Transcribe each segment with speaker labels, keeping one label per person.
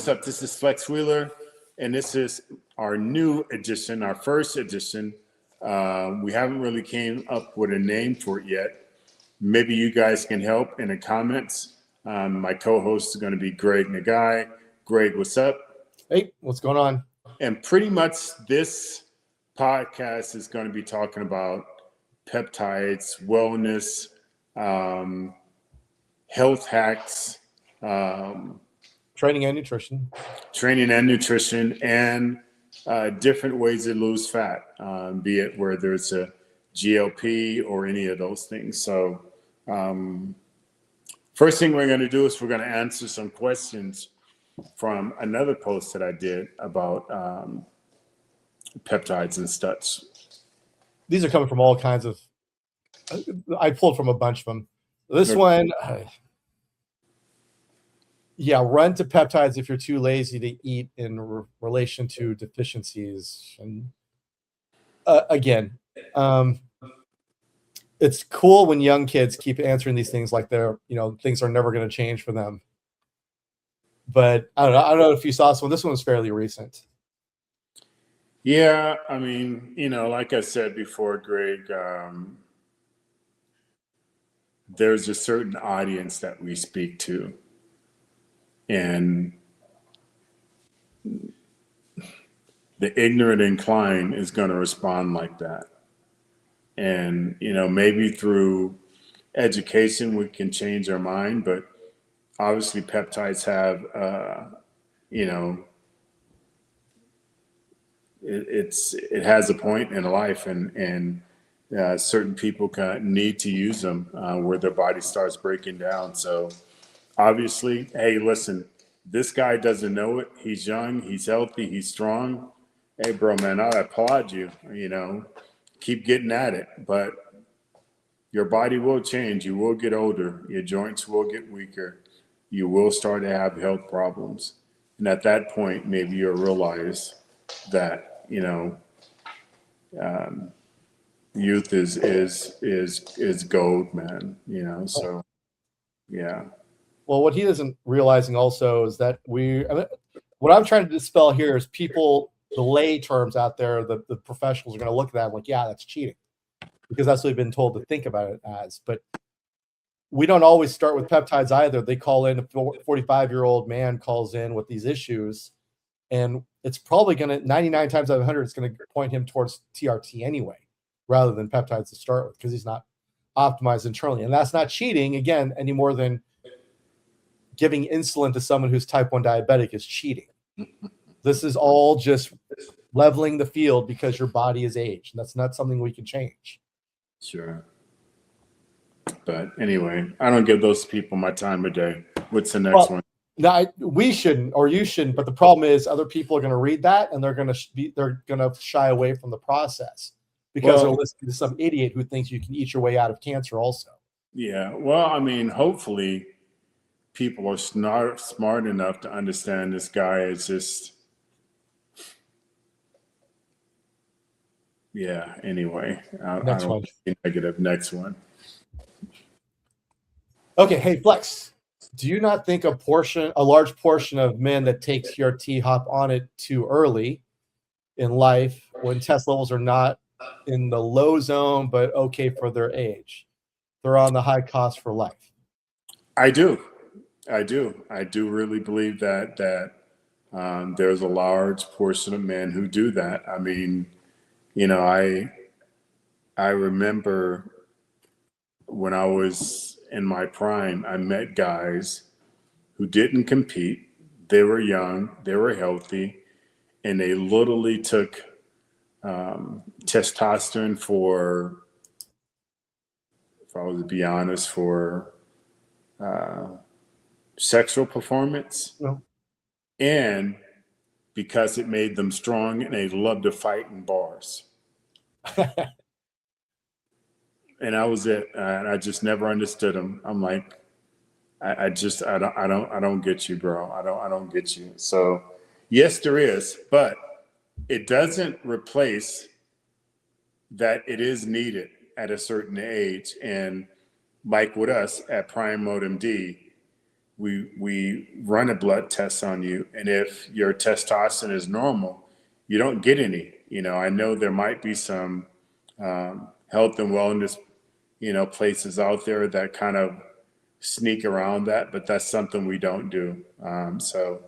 Speaker 1: what's up? This is Flex Wheeler, and this is our new edition, our first edition. We haven't really came up with a name for it yet. Maybe you guys can help in the comments. My co-host is going to be Greg Nagai. Greg, what's up?
Speaker 2: Hey, what's going on?
Speaker 1: And pretty much this podcast is going to be talking about peptides, wellness, health hacks,
Speaker 2: training and nutrition,
Speaker 1: and different ways to lose fat, be it whether it's a GLP or any of those things. So first thing we're going to do is we're going to answer some questions from another post that I did about peptides and stuff.
Speaker 2: These are coming from all kinds of, I pulled from a bunch of them. This one, run to peptides if you're too lazy to eat in relation to deficiencies. And again, it's cool when young kids keep answering these things like they're, things are never going to change for them. But I don't know if you saw this one. This one was fairly recent.
Speaker 1: Yeah, I mean, like I said before, Greg, there's a certain audience that we speak to. And the ignorant incline is going to respond like that. And, maybe through education, we can change our mind. But obviously, peptides have, it has a point in life. And certain people need to use them where their body starts breaking down. So obviously, hey, listen, this guy doesn't know it. He's young, he's healthy, he's strong. Hey, bro, man, I applaud you. Keep getting at it. But your body will change. You will get older. Your joints will get weaker. You will start to have health problems. And at that point, maybe you'll realize that, youth is gold, man. So yeah.
Speaker 2: Well, what he isn't realizing also is that what I'm trying to dispel here is people, the lay terms out there, the professionals are going to look at that and like, yeah, that's cheating, because that's what they've been told to think about it as. But we don't always start with peptides either. They call in, a 45-year-old man calls in with these issues, and it's probably going to, 99 times out of 100, it's going to point him towards TRT anyway, rather than peptides to start with, because he's not optimized internally. And that's not cheating, again, any more than giving insulin to someone who's type 1 diabetic is cheating. This is all just leveling the field because your body is aged. And that's not something we can change.
Speaker 1: Sure. But anyway, I don't give those people my time of day. What's the next one?
Speaker 2: No, we shouldn't, or you shouldn't. But the problem is other people are going to read that and they're going to shy away from the process because they're listening to some idiot who thinks you can eat your way out of cancer also. Yeah.
Speaker 1: Well, I mean, hopefully people are smart enough to understand this guy is just, yeah. Anyway,
Speaker 2: Next one.
Speaker 1: Negative. Next one.
Speaker 2: Okay. Hey, Flex, do you not think a large portion of men that take TRT hop on it too early in life when test levels are not in the low zone, but okay for their age? They're on the high cost for life.
Speaker 1: I do really believe that there's a large portion of men who do that. I mean, I remember when I was in my prime, I met guys who didn't compete. They were young, they were healthy, and they literally took testosterone for, if I was to be honest, for sexual performance.
Speaker 2: No.
Speaker 1: And because it made them strong and they loved to fight in bars. And that was it. And I just never understood them. I'm like, I don't get you, bro. I don't get you. So yes, there is, but it doesn't replace that it is needed at a certain age. And like with us at Prime Mode MD, we run a blood test on you, and if your testosterone is normal, you don't get any. I know there might be some health and wellness, places out there that kind of sneak around that, but that's something we don't do. So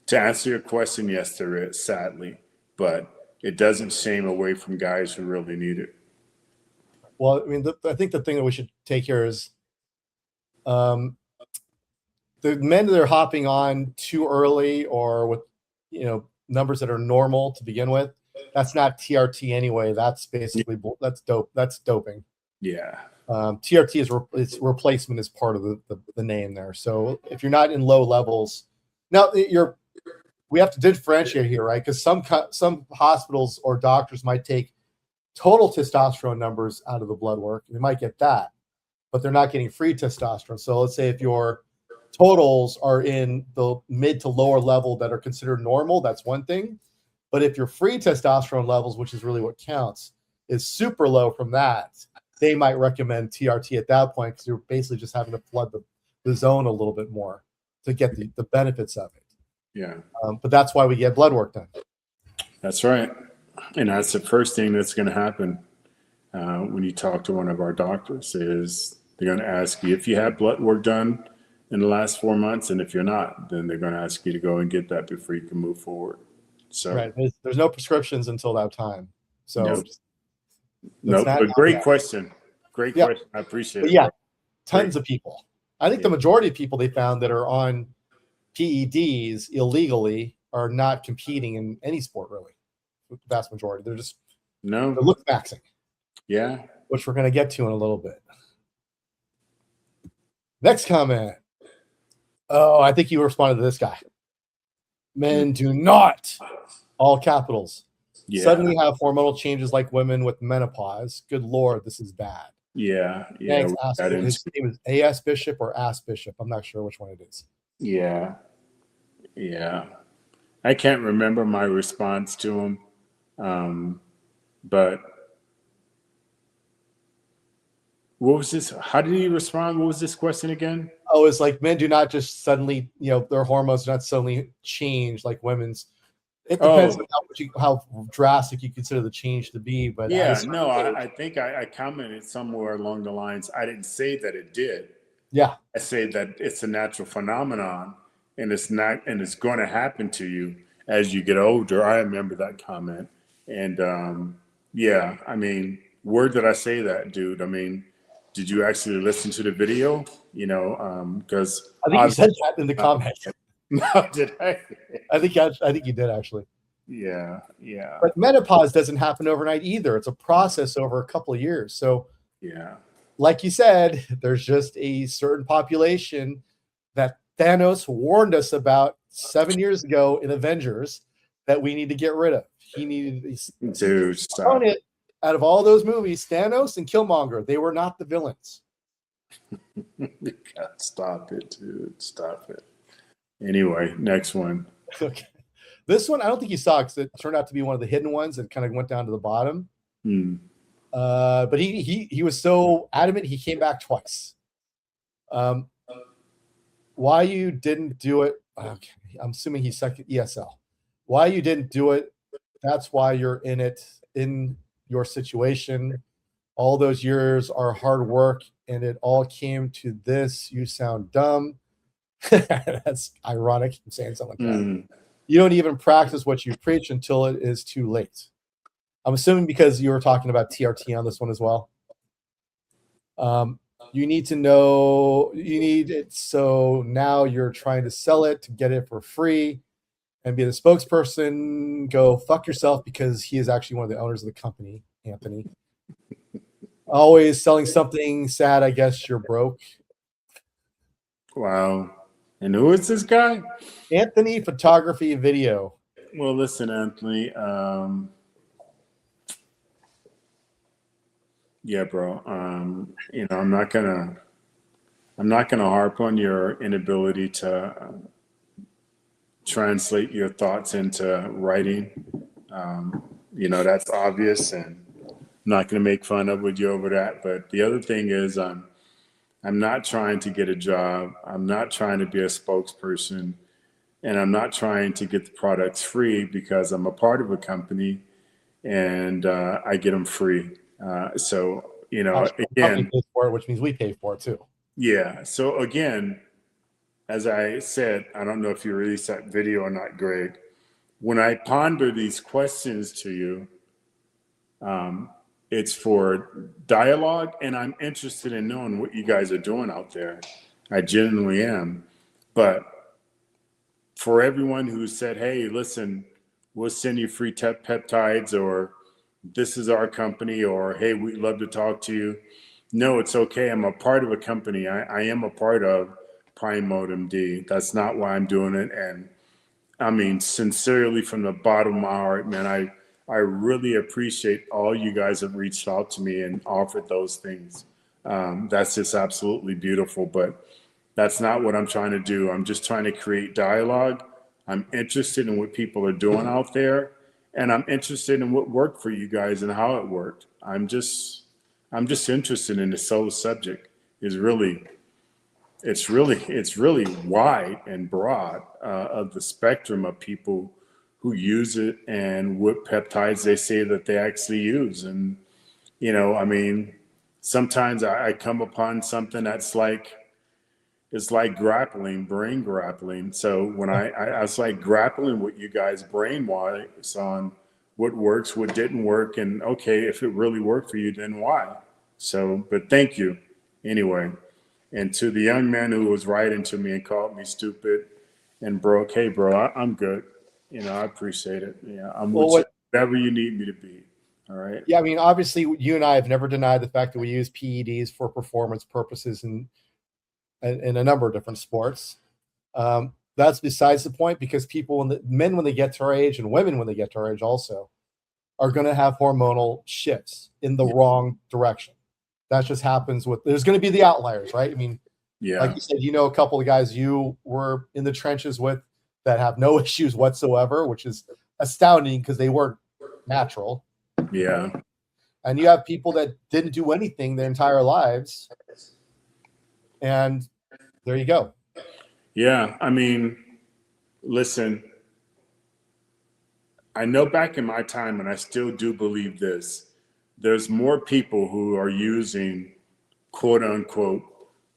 Speaker 1: to answer your question, yes, there is, sadly, but it doesn't shame away from guys who really need it.
Speaker 2: Well, I mean, I think the thing that we should take here is the men that are hopping on too early or with, numbers that are normal to begin with. That's not TRT anyway. That's basically that's dope. That's doping.
Speaker 1: Yeah.
Speaker 2: TRT is its replacement is part of the name there. So if you're not in low levels, now we have to differentiate here, right? Because some hospitals or doctors might take total testosterone numbers out of the blood work. They might get that, but they're not getting free testosterone. So let's say if your totals are in the mid to lower level that are considered normal, that's one thing. But if your free testosterone levels, which is really what counts, is super low from that, they might recommend TRT at that point because you're basically just having to flood the zone a little bit more to get the benefits of it.
Speaker 1: Yeah.
Speaker 2: But that's why we get blood work done.
Speaker 1: That's right. And that's the first thing that's going to happen when you talk to one of our doctors is they're going to ask you if you had blood work done in the last 4 months. And if you're not, then they're going to ask you to go and get that before you can move forward. So
Speaker 2: right. There's no prescriptions until that time. So
Speaker 1: no, but great question. Great question. I appreciate it.
Speaker 2: Yeah, tons of people. I think the majority of people they found that are on PEDs illegally are not competing in any sport, really. The vast majority. They're just they're look maxing.
Speaker 1: Yeah.
Speaker 2: Which we're going to get to in a little bit. Next comment. Oh, I think you responded to this guy. Men do not, all capitals, suddenly have hormonal changes like women with menopause. Good Lord, this is bad.
Speaker 1: Yeah.
Speaker 2: Thanks, his name is A.S. Bishop or Ass Bishop. I'm not sure which one it is.
Speaker 1: Yeah. Yeah. I can't remember my response to him. But what was this? How did he respond? What was this question again?
Speaker 2: Oh, it's like men do not just suddenly, their hormones do not suddenly change like women's. It depends on how drastic you consider the change to be. But
Speaker 1: I think I commented somewhere along the lines. I didn't say that it did.
Speaker 2: Yeah,
Speaker 1: I say that it's a natural phenomenon, and it's going to happen to you as you get older. I remember that comment, and I mean, where did I say that, dude? I mean, did you actually listen to the video? Because
Speaker 2: I think you said that in the comments.
Speaker 1: No, did I?
Speaker 2: I think you did actually.
Speaker 1: Yeah.
Speaker 2: But menopause doesn't happen overnight either. It's a process over a couple of years. So like you said, there's just a certain population that Thanos warned us about 7 years ago in Avengers that we need to get rid of. He needed
Speaker 1: to stop
Speaker 2: it. Out of all those movies, Thanos and Killmonger, they were not the villains.
Speaker 1: Stop it, dude. Stop it. Anyway, next one.
Speaker 2: Okay. This one, I don't think you saw because it turned out to be one of the hidden ones that kind of went down to the bottom. But he was so adamant, he came back twice. Why you didn't do it? Okay, I'm assuming he's second ESL. Why you didn't do it? That's why you're in your situation. All those years are hard work, and it all came to this. You sound dumb. That's ironic. I'm saying something like that. You don't even practice what you preach until it is too late. I'm assuming because you were talking about TRT on this one as well. You need to know you need it. So now you're trying to sell it to get it for free and be the spokesperson. Go fuck yourself because he is actually one of the owners of the company, Anthony. Always selling something sad. I guess you're broke.
Speaker 1: Wow. And who is this guy?
Speaker 2: Anthony Photography Video.
Speaker 1: Well, listen, Anthony. Yeah, bro. I'm not gonna harp on your inability to translate your thoughts into writing. That's obvious, and I'm not gonna make fun of you over that. But the other thing is, I'm not trying to get a job. I'm not trying to be a spokesperson. And I'm not trying to get the products free because I'm a part of a company and I get them free. So, you know,
Speaker 2: Actually, the company
Speaker 1: again,
Speaker 2: pays for it, which means we pay for it too.
Speaker 1: yeah. So, again, as I said, I don't know if you released that video or not, Greg. When I ponder these questions to you, it's for dialogue, and I'm interested in knowing what you guys are doing out there. I genuinely am. But for everyone who said, hey, listen, we'll send you free peptides, or this is our company, or hey, we'd love to talk to you. No, it's okay. I'm a part of a company. I am a part of Prime Mode MD. That's not why I'm doing it. And I mean, sincerely from the bottom of my heart, man, I really appreciate all you guys have reached out to me and offered those things. That's just absolutely beautiful. But that's not what I'm trying to do. I'm just trying to create dialogue. I'm interested in what people are doing out there, and I'm interested in what worked for you guys and how it worked. I'm just interested in the solo subject. Is really it's really wide and broad of the spectrum of people who use it and what peptides they say that they actually use. And you know, I mean, sometimes I come upon something that's like it's like grappling, brain grappling. So when I was like grappling with you guys brain wise on what works, what didn't work, and okay, if it really worked for you, then why? So, but thank you anyway. And to the young man who was writing to me and called me stupid and broke, hey, bro, I'm good. You know, I appreciate it. Yeah, I'm
Speaker 2: Well,
Speaker 1: with you, whatever you need me to be. All right.
Speaker 2: yeah, I mean, obviously, you and I have never denied the fact that we use PEDs for performance purposes in a number of different sports. That's besides the point, because people, men when they get to our age, and women when they get to our age also, are going to have hormonal shifts in the wrong direction. That just happens with. There's going to be the outliers, right? I mean,
Speaker 1: Yeah.
Speaker 2: like you said, you know, a couple of guys you were in the trenches with that have no issues whatsoever, which is astounding because they weren't natural.
Speaker 1: Yeah.
Speaker 2: And you have people that didn't do anything their entire lives, and there you go.
Speaker 1: Yeah. I mean, listen, I know back in my time, and I still do believe this, there's more people who are using quote unquote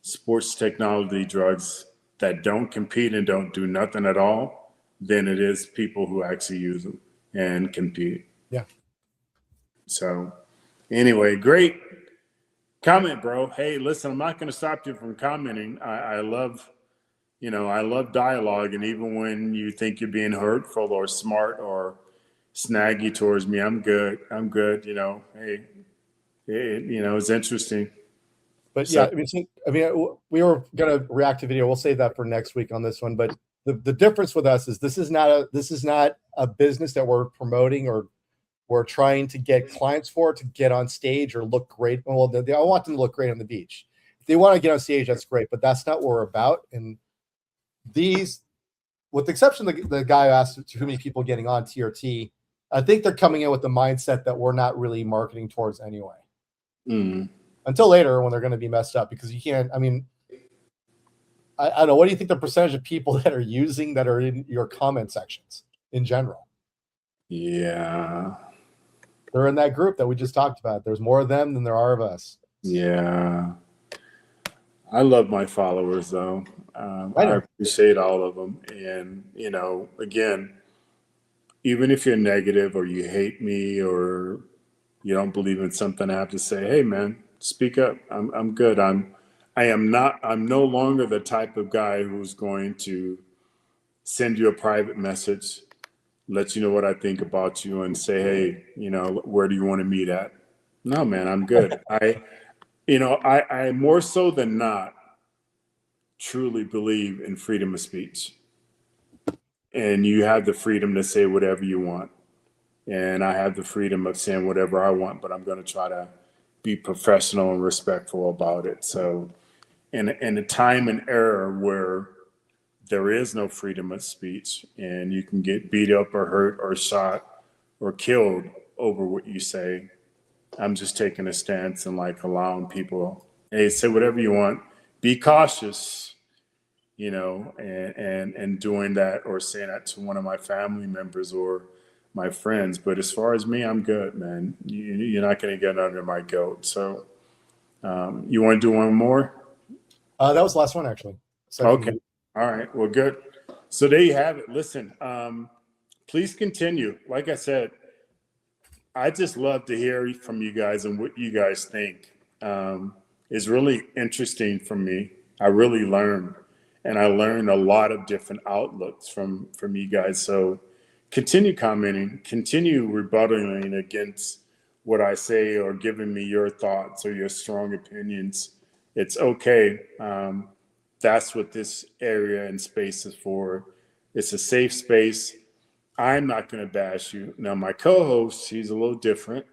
Speaker 1: sports technology drugs that don't compete and don't do nothing at all than it is people who actually use them and compete.
Speaker 2: Yeah.
Speaker 1: So, anyway, great comment, bro. Hey, listen, I'm not going to stop you from commenting. I love, you know, I love dialogue. And even when you think you're being hurtful or smart or snaggy towards me, I'm good. I'm good. You know, hey, you know, it's interesting.
Speaker 2: But
Speaker 1: So,
Speaker 2: yeah, I mean, we were gonna react to video. We'll save that for next week on this one. But the difference with us is this is not a business that we're promoting or we're trying to get clients for to get on stage or look great. Well, I want them to look great on the beach. If they want to get on stage, that's great. But that's not what we're about. And these, with the exception of the guy who asked too many people getting on TRT, I think they're coming in with the mindset that we're not really marketing towards anyway. Until later when they're going to be messed up, because you can't. I mean, I don't know. What do you think the percentage of people that are using that are in your comment sections in general?
Speaker 1: yeah.
Speaker 2: They're in that group that we just talked about. There's more of them than there are of us.
Speaker 1: Yeah. I love my followers, though. I appreciate all of them. And, you know, again, even if you're negative or you hate me or you don't believe in something I have to say, hey, man, speak up. I'm good. I'm no longer the type of guy who's going to send you a private message, let you know what I think about you, and say, hey, you know, where do you want to meet at? No, man, I'm good. I more so than not truly believe in freedom of speech. And you have the freedom to say whatever you want. And I have the freedom of saying whatever I want, but I'm going to try to be professional and respectful about it. So, in a time and era where there is no freedom of speech and you can get beat up or hurt or shot or killed over what you say, I'm just taking a stance and like allowing people, hey, say whatever you want. be cautious, and doing that or saying that to one of my family members or my friends. But as far as me, I'm good, man. You're not going to get under my goat. So you want to do one more?
Speaker 2: That was the last one, actually.
Speaker 1: Okay. All right. Well, good. So there you have it. Listen, please continue. Like I said, I just love to hear from you guys and what you guys think. It's really interesting for me. I really learned, and I learned a lot of different outlooks from you guys. So continue commenting, continue rebuttaling against what I say or giving me your thoughts or your strong opinions. It's okay. That's what this area and space is for. It's a safe space. I'm not going to bash you. Now, my co-host, he's a little different.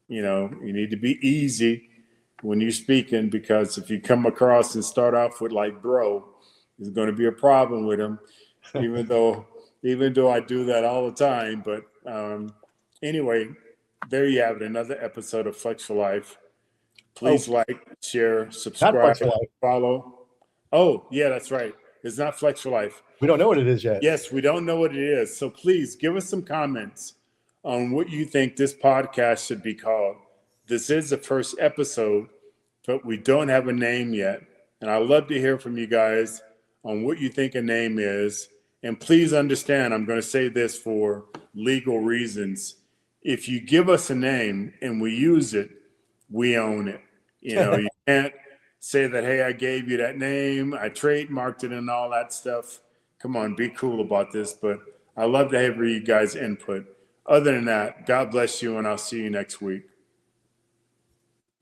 Speaker 1: You need to be easy when you're speaking, because if you come across and start off with like bro, there's going to be a problem with him, even though I do that all the time. But anyway, there you have it. Another episode of Flex for Life. Please like, share, subscribe, follow. Oh, yeah, that's right. It's not Flex for Life.
Speaker 2: We don't know what it is yet.
Speaker 1: Yes, we don't know what it is. So please give us some comments on what you think this podcast should be called. This is the first episode, but we don't have a name yet. And I'd love to hear from you guys on what you think a name is. And please understand, I'm going to say this for legal reasons. If you give us a name and we use it, we own it. You can't say that, hey, I gave you that name, I trademarked it and all that stuff. Come on, be cool about this. But I love to have you guys' input. Other than that, God bless you, and I'll see you next week.